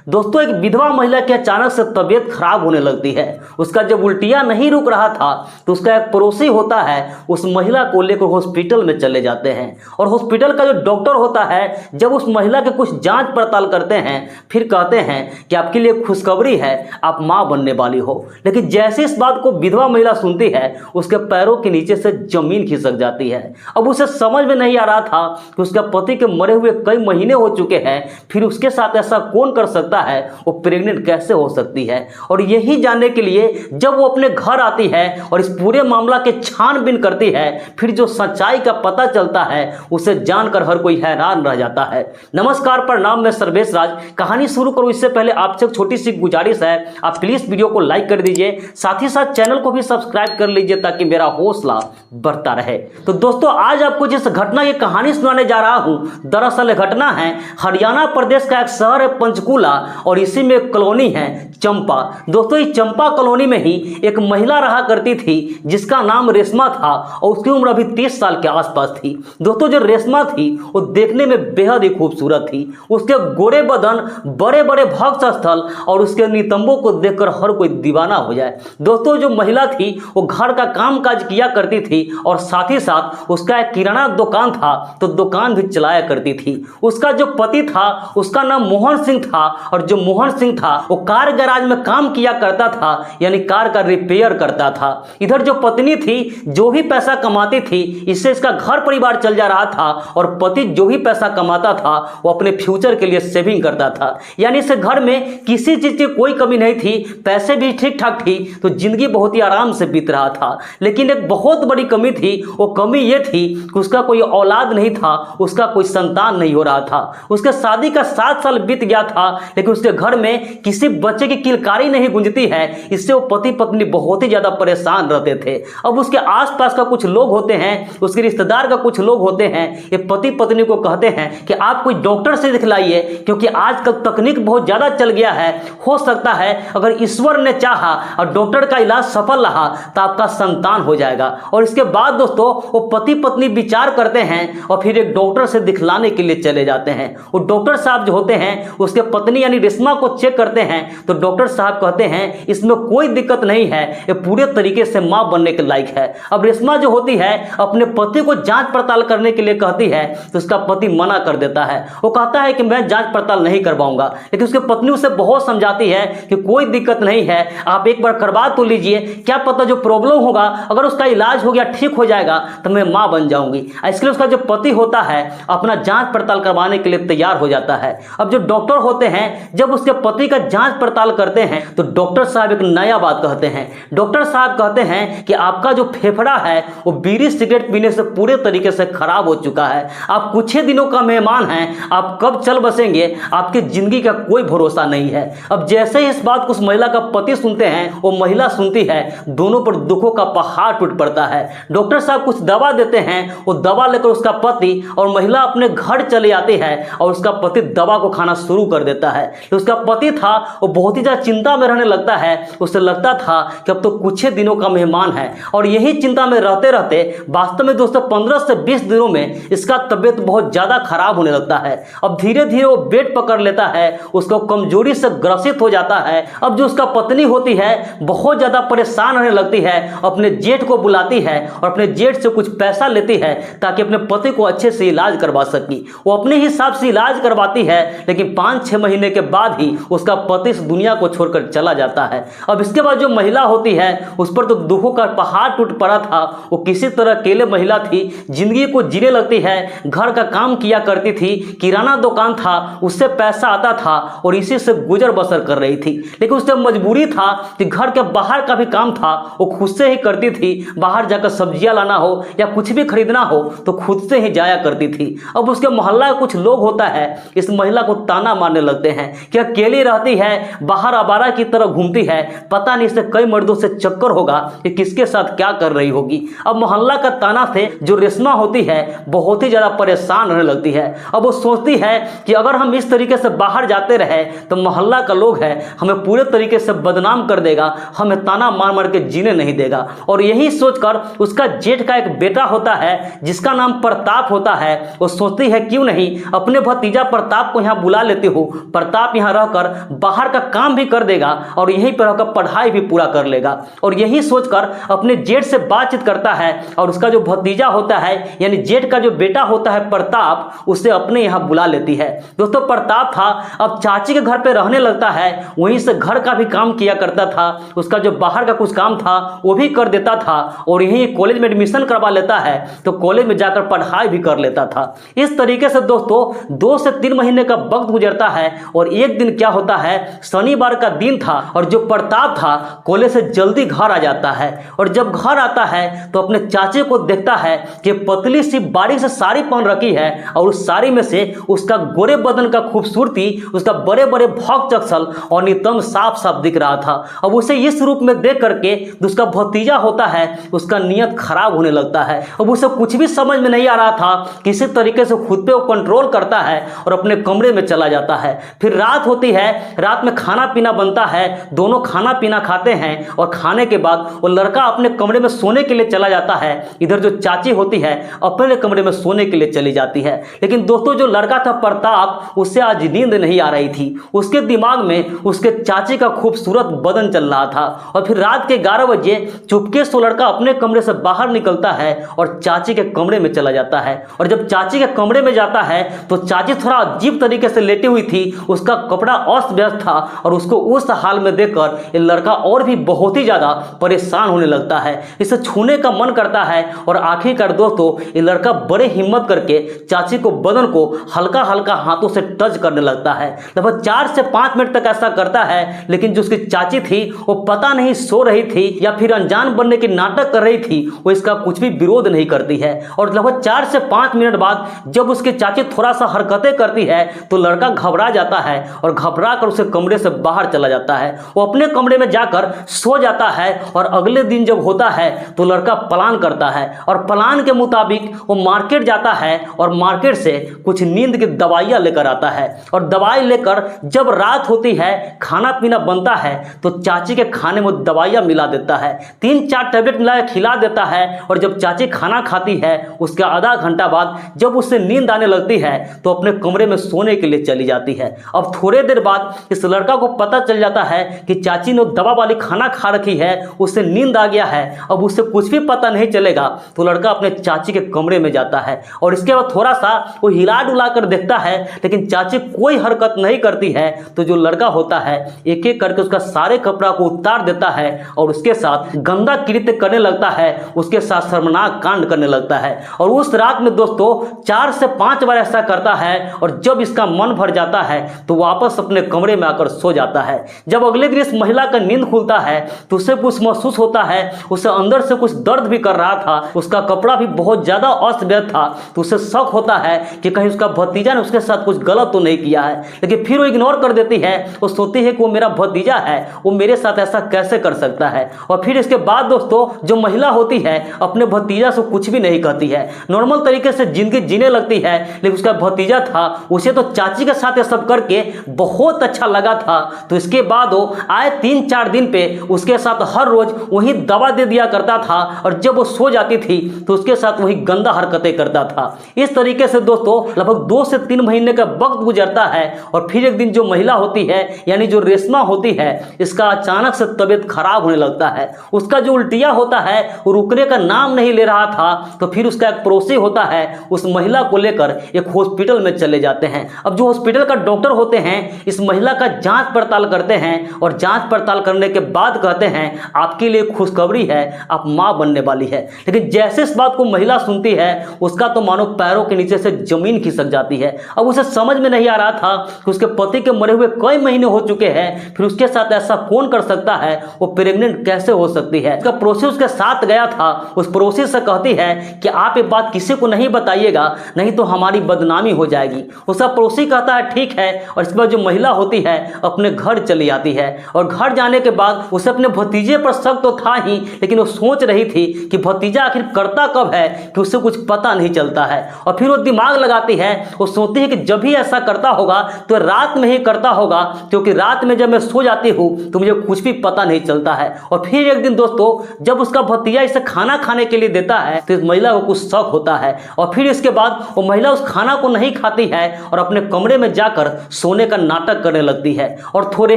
दोस्तों, एक विधवा महिला की अचानक से तबीयत खराब होने लगती है। उसका जब उल्टियां नहीं रुक रहा था तो उसका एक पड़ोसी होता है, उस महिला को लेकर हॉस्पिटल में चले जाते हैं। और हॉस्पिटल का जो डॉक्टर होता है, जब उस महिला के कुछ जांच पड़ताल करते हैं, फिर कहते हैं कि आपके लिए खुशखबरी है, आप मां बनने वाली हो। लेकिन जैसे इस बात को विधवा महिला सुनती है, उसके पैरों के नीचे से जमीन खिसक जाती है। अब उसे समझ में नहीं आ रहा था कि उसका पति के मरे हुए कई महीने हो चुके हैं, फिर उसके साथ ऐसा कौन कर सकता है, वो प्रेग्नेंट कैसे हो सकती है। और यही जानने के लिए जब वो अपने घर आती है और इस पूरे मामला के छानबीन करती है, फिर जो सच्चाई का पता चलता है उसे जानकर हर कोई हैरान रह जाता है। नमस्कार, प्रणाम, मैं सर्वेश राज। कहानी शुरू करूं इससे पहले आपसे एक छोटी सी गुजारिश है, आप प्लीज वीडियो को लाइक कर दीजिए, साथ ही साथ चैनल को भी सब्सक्राइब कर लीजिए ताकि मेरा हौसला बढ़ता रहे। तो दोस्तों, आज आपको जिस घटना की कहानी सुनाने जा रहा हूं, दरअसल घटना है हरियाणा प्रदेश का एक शहर है पंचकूला, और इसी में एक कॉलोनी है चंपा। दोस्तों, इस चंपा कॉलोनी में ही एक महिला रहा करती थी जिसका नाम रेशमा था, और उसकी उम्र अभी 30 साल के आसपास थी। दोस्तों, जो रेशमा थी वो देखने में बेहद ही खूबसूरत थी। उसके गोरे बदन, बड़े बड़े भक्त स्थल और उसके नितंबों को देखकर हर कोई दीवाना हो जाए। दोस्तों, जो महिला थी वो घर का काम काज किया करती थी और साथ ही साथ उसका एक किराना दुकान था, तो दुकान भी चलाया करती थी। उसका जो पति था उसका नाम मोहन सिंह था, और जो मोहन सिंह था वो कार गैराज में काम किया करता था, यानी कार का रिपेयर करता था। इधर जो पत्नी थी जो भी पैसा कमाती थी, इससे इसका घर परिवार चल जा रहा था, और पति जो भी पैसा कमाता था वो अपने फ्यूचर के लिए सेविंग करता था। यानी इस घर में किसी चीज की कोई कमी नहीं थी, पैसे भी ठीक ठाक थी, तो जिंदगी बहुत ही आराम से बीत रहा था। लेकिन एक बहुत बड़ी कमी थी, वो कमी ये थी कि उसका कोई औलाद नहीं था, उसका कोई संतान नहीं हो रहा था। उसके शादी का 7 साल बीत गया था, लेकिन उसके घर में किसी बच्चे की किलकारी नहीं गूंजती है। इससे वो पति पत्नी बहुत ही ज्यादा परेशान रहते थे। अब उसके आसपास का कुछ लोग होते हैं, उसके रिश्तेदार का कुछ लोग होते हैं, ये पति पत्नी को कहते हैं कि आप कोई डॉक्टर से दिखलाइए, क्योंकि आजकल तकनीक बहुत ज्यादा चल गया है, हो सकता है अगर ईश्वर ने चाहा और डॉक्टर का इलाज सफल रहा तो आपका संतान हो जाएगा। और इसके बाद दोस्तों, वो पति पत्नी विचार करते हैं और फिर एक डॉक्टर से दिखलाने के लिए चले जाते हैं। वो डॉक्टर साहब जो होते हैं उसके पत्नी यानी रेशमा को चेक करते हैं, तो डॉक्टर साहब कहते हैं इसमें कोई दिक्कत नहीं है, ये पूरे तरीके से मां बनने के लायक है। अब रेशमा जो होती है अपने पति को जांच पड़ताल करने के लिए कहती है, तो उसका पति मना कर देता है। वो कहता है कि मैं जांच पड़ताल नहीं करवाऊंगा, लेकिन उसकी पत्नी उसे बहुत समझाती है कि कोई दिक्कत नहीं है, आप एक बार करवा तो लीजिए, क्या पता जो प्रॉब्लम होगा अगर उसका इलाज हो गया, ठीक हो जाएगा, तो मैं मां बन जाऊंगी। इसके लिए उसका जो पति होता है अपना जांच पड़ताल करवाने के लिए तैयार हो जाता है। अब जो डॉक्टर होते हैं जब उसके पति का जांच पड़ताल करते हैं, तो डॉक्टर साहब एक नया बात कहते हैं। डॉक्टर साहब कहते हैं कि आपका जो फेफड़ा है वो बीड़ी सिगरेट पीने से पूरे तरीके से खराब हो चुका है, आप कुछ ही दिनों का मेहमान हैं, आप कब चल बसेंगे, आपकी जिंदगी का कोई भरोसा नहीं है। अब जैसे ही इस बात को उस महिला का पति सुनते हैं, वो महिला सुनती है, दोनों पर दुखों का पहाड़ टूट पड़ता है। डॉक्टर साहब कुछ दवा देते हैं, वो दवा लेकर उसका पति और महिला अपने घर चले आती है, और उसका पति दवा को खाना शुरू कर देता है। तो उसका पति था वो बहुत ही ज्यादा चिंता में रहने लगता है। उसे लगता था कि अब तो कुछ ही दिनों का मेहमान है, और यही चिंता में रहते रहते वास्तव में दोस्तों 15 से 20 दिनों में इसका तबियत बहुत ज्यादा खराब होने लगता है। अब धीरे धीरे वो बेड पकड़ लेता है, उसको कमजोरी से ग्रसित हो जाता है। अब जो उसका पत्नी होती है बहुत ज्यादा परेशान रहने लगती है, अपने जेठ को बुलाती है और अपने जेठ से कुछ पैसा लेती है ताकि अपने पति को अच्छे से इलाज करवा सकी। वो अपने हिसाब से इलाज करवाती है, लेकिन 5-6 महीने के बाद ही उसका पति इस दुनिया को छोड़कर चला जाता है। अब इसके बाद जो महिला होती है उस पर तो दुखों का पहाड़ टूट पड़ा था। वो किसी तरह अकेले महिला थी, जिंदगी को जीने लगती है, घर का काम किया करती थी, किराना दुकान था, उससे पैसा आता था और इसी से गुजर बसर कर रही थी। लेकिन उससे मजबूरी था कि घर के बाहर का भी काम था वो खुद से ही करती थी। बाहर जाकर सब्जियां लाना हो या कुछ भी खरीदना हो तो खुद से ही जाया करती थी। अब उसके मोहल्ला कुछ लोग होता है इस महिला को ताना मारने लगते हैं कि अकेली रहती है, बाहर आवारा की तरह घूमती है, पता नहीं इसे कई मर्दों से चक्कर होगा कि किसके साथ क्या कर रही होगी। अब मोहल्ला का ताना से जो रेशमा होती है बहुत ही ज्यादा परेशान रहने लगती है। अब वो सोचती है कि अगर हम इस तरीके से बाहर जाते रहे तो मोहल्ला का लोग है हमें पूरे तरीके से बदनाम कर देगा, हमें ताना मार मार के जीने नहीं देगा। और यही सोचकर उसका जेठ का एक बेटा होता है जिसका नाम प्रताप होता है। वो सोचती है क्यों नहीं अपने भतीजा प्रताप को यहाँ बुला लेती हूँ, प्रताप यहाँ रहकर बाहर का काम भी कर देगा और यहीं पर रहकर पढ़ाई भी पूरा कर लेगा। और यही सोचकर अपने जेठ से बातचीत करता है और उसका जो भतीजा होता है यानी जेठ का जो बेटा होता है प्रताप, उसे अपने यहाँ बुला लेती है। दोस्तों प्रताप था अब चाची के घर पे रहने लगता है, वहीं से घर का भी काम किया करता था, उसका जो बाहर का कुछ काम था वो भी कर देता था और यहीं कॉलेज में एडमिशन करवा लेता है तो कॉलेज में जाकर पढ़ाई भी कर लेता था। इस तरीके से दोस्तों 2 से 3 महीने का वक्त गुजरता है और एक दिन क्या होता है, शनिवार का दिन था और जो प्रताप था कॉलेज से जल्दी घर आ जाता है और जब घर आता है तो अपने चाचे को देखता है कि पतली सी बारीक से साड़ी पहन रखी है और उस साड़ी में से उसका गोरे बदन का खूबसूरती, उसका बड़े बड़े भौक चक्सल और नितंब साफ साफ दिख रहा था। अब उसे इस रूप में देख करके उसका भतीजा होता है उसका नियत खराब होने लगता है। अब उसे कुछ भी समझ में नहीं आ रहा था, किसी तरीके से खुद पे वो कंट्रोल करता है और अपने कमरे में चला जाता है। फिर रात होती है, रात में खाना पीना बनता है, दोनों खाना पीना खाते हैं और खाने के बाद वो लड़का अपने कमरे में सोने के लिए चला जाता है। इधर जो चाची होती है अपने कमरे में सोने के लिए चली जाती है। लेकिन दोस्तों जो लड़का था प्रताप, उससे आज नींद नहीं आ रही थी, उसके दिमाग में उसके चाची का खूबसूरत बदन चल रहा था। और फिर रात के 11 बजे चुपके से लड़का अपने कमरे से बाहर निकलता है और चाची के कमरे में चला जाता है। और जब चाची के कमरे में जाता है तो चाची थोड़ा अजीब तरीके से लेटी हुई थी, उसका कपड़ा अस्त व्यस्त था और उसको उस हाल में देखकर ये लड़का और भी बहुत ही ज्यादा परेशान होने लगता है। इसे छूने का मन करता है और आखिरकार दोस्तों ये लड़का बड़े हिम्मत करके चाची को बदन को हल्का हल्का हाथों से टच करने लगता है। लगभग 4 से 5 मिनट तक ऐसा करता है, लेकिन जो उसकी चाची थी वो पता नहीं सो रही थी या फिर अनजान बनने की नाटक कर रही थी, वो इसका कुछ भी विरोध नहीं करती है। और लगभग 4 से 5 मिनट बाद जब उसकी चाची थोड़ा सा हरकतें करती है तो लड़का घबरा जाता है और घबरा कर उसे कमरे से बाहर चला जाता है। वो अपने कमरे में जाकर सो जाता है और अगले दिन जब होता है तो लड़का प्लान करता है और प्लान के मुताबिक वो मार्केट जाता है और मार्केट से कुछ नींद की दवाइयां लेकर आता है। और दवाई लेकर जब रात होती है, खाना पीना बनता है तो चाची के खाने में दवाइयां मिला देता है, 3-4 टैबलेट मिला के खिला देता है। और जब चाची खाना खाती है उसके आधा घंटा बाद जब उससे नींद आने लगती है तो अपने कमरे में सोने के लिए चली जाती है। अब थोड़े देर बाद इस लड़का को पता चल जाता है कि चाची ने दवा वाली खाना खा रखी है, उससे नींद आ गया है। अब उससे कुछ भी पता नहीं चलेगा तो लड़का अपने चाची के कमरे में जाता है और इसके बाद थोड़ा सा वो हिला डुला कर देखता है, लेकिन चाची कोई हरकत नहीं करती है। तो जो लड़का होता है एक एक करके उसका सारे कपड़ा को उतार देता है और उसके साथ गंदा कृत्य करने लगता है, उसके साथ शर्मनाक कांड करने लगता है। और उस रात में दोस्तों 4 से 5 बार ऐसा करता है और जब इसका मन भर जाता है तो वापस अपने कमरे में आकर सो जाता है। जब अगले दिन इस महिला का नींद खुलता है तो उसे कुछ महसूस होता है, उसे अंदर से कुछ दर्द भी कर रहा था, उसका कपड़ा भी बहुत ज्यादा अस्त व्यस्त था। तो उसे शक होता है कि कहीं उसका भतीजा ने उसके साथ कुछ गलत तो नहीं किया है, लेकिन फिर वो इग्नोर कर देती है। वो सोचती है कि वो मेरा भतीजा है, वो मेरे साथ ऐसा कैसे कर सकता है। और फिर इसके बाद दोस्तों जो महिला होती है अपने भतीजा से कुछ भी नहीं कहती है, नॉर्मल तरीके से जिंदगी जीने लगती है। लेकिन उसका भतीजा था, उसे तो चाची के साथ ये सब करके बहुत अच्छा लगा था। तो इसके बाद वो आए 3-4 दिन पे उसके साथ हर रोज वही दवा दे दिया करता था और जब वो सो जाती थी तो उसके साथ वही गंदा हरकतें करता था। इस तरीके से दोस्तों लगभग 2 से 3 महीने का वक्त गुजरता है और फिर एक दिन जो महिला होती है यानी जो रेशमा होती है, इसका अचानक से तबीयत खराब होने लगता है। उसका जो उल्टिया होता है वो रुकने का नाम नहीं ले रहा था। तो फिर उसका एक पड़ोसी होता है, उस महिला को लेकर एक हॉस्पिटल में चले जाते हैं। अब जो हॉस्पिटल का डॉक्टर होते हैं इस महिला का जांच पड़ताल करते हैं और जांच पड़ताल करने के बाद कहते हैं आपके लिए खुशखबरी है, आप मां बनने वाली है। लेकिन जैसे इस बात को महिला सुनती है उसका तो मानो पैरों के नीचे से जमीन खिसक जाती है। अब उसे समझ में नहीं आ रहा था कि उसके पति के मरे हुए कई महीने हो चुके हैं, फिर उसके साथ ऐसा कौन कर सकता है, वो प्रेग्नेंट कैसे हो सकती है। उसका पड़ोसी उसके साथ गया था, उस पड़ोसी से कहती है कि आप ये बात किसी को नहीं बताइएगा, नहीं तो हमारी बदनामी हो जाएगी। उसका पड़ोसी कहता है ठीक है। और इसके बाद जो महिला होती है अपने घर चली आती है और घर जाने के बाद उसे अपने भतीजे पर शक तो था ही, लेकिन वो सोच रही थी कि भतीजा आखिर करता कब है कि उससे कुछ पता नहीं चलता है। और फिर वो दिमाग लगाती है, वो सोचती है कि जब भी ऐसा करता होगा तो रात में ही करता होगा, क्योंकि रात में जब मैं सो जाती हूँ तो मुझे कुछ भी पता नहीं चलता है। और फिर एक दिन दोस्तों जब उसका भतीजा इसे खाना खाने के लिए देता है तो इस महिला को कुछ शक होता है और फिर इसके बाद वो महिला उस खाना को नहीं खाती है और अपने कमरे में जाकर सोने का नाटक करने लगती है। और थोड़े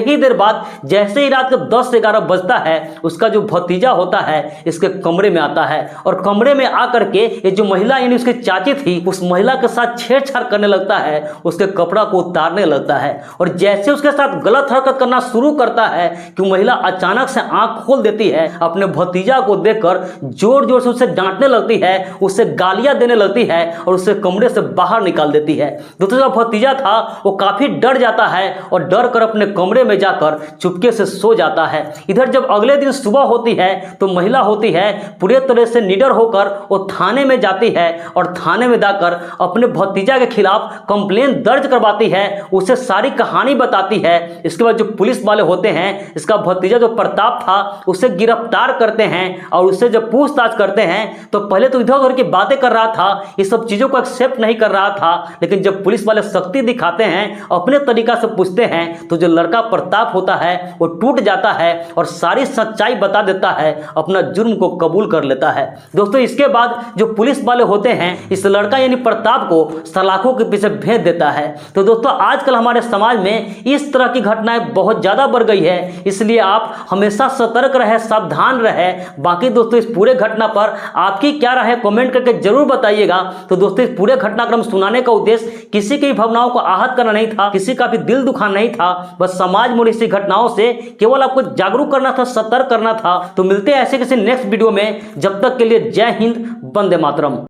ही देर बाद जैसे ही रात के 10 से 11 बजता है, उसका जो भतीजा होता है इसके कमरे में आता है और कमरे में आकर के ये जो महिला यानी उसकी चाची थी, उस महिला के साथ छेड़छाड़ करने लगता है, उसके कपड़ा को उतारने लगता है। और जैसे उसके साथ गलत हरकत करना शुरू करता है कि महिला अचानक से आंख खोल देती है, अपने भतीजा को देखकर जोर जोर से उसे डांटने लगती है, उसे गालियां देने लगती है और उसे कमरे से बाहर निकाल देती है। दूसरा भतीजा था वो काफी डर जाता है और डर कर अपने कमरे में जाकर चुपके से सो जाता है। इधर जब अगले दिन सुबह होती है तो महिला होती है पूरे तरह से निडर होकर वो थाने में जाती है और थाने में जाकर अपने भतीजा के खिलाफ कंप्लेन दर्ज करवाती है, उसे सारी कहानी बताती है। इसके बाद जो पुलिस वाले होते हैं इसका भतीजा जो प्रताप था उसे गिरफ्तार करते हैं और उससे जब पूछताछ करते हैं तो पहले तो इधर उधर की बातें कर रहा था, ये सब चीजों को एक्सेप्ट नहीं कर रहा था, लेकिन जब पुलिस वाले सख्ती दिखाते हैं, अपने तरीका से पूछते हैं, तो जो लड़का प्रताप होता है वो टूट जाता है और सारी सच्चाई बता देता है, अपना जुर्म को कबूल कर लेता है। दोस्तों इसके बाद जो पुलिस वाले होते हैं इस लड़का यानी प्रताप को सलाखों के पीछे भेज देता है। तो दोस्तों आजकल हमारे समाज में इस तरह की घटनाएं बहुत ज्यादा बढ़ गई है, इसलिए आप हमेशा सतर्क रहे, सावधान रहे। बाकी दोस्तों इस पूरे घटना पर आपकी क्या राय है कमेंट करके जरूर बताइएगा। तो दोस्तों इस पूरे घटनाक्रम सुनाने का उद्देश्य किसी की भावनाओं को आहत करना नहीं था, किसी का भी दिल दुखाना नहीं था, बस समाज में ऐसी घटनाओं से केवल आपको जागरूक करना था, सतर्क करना था। तो मिलते हैं ऐसे किसी नेक्स्ट वीडियो में, जब तक के लिए जय हिंद, वंदे मातरम।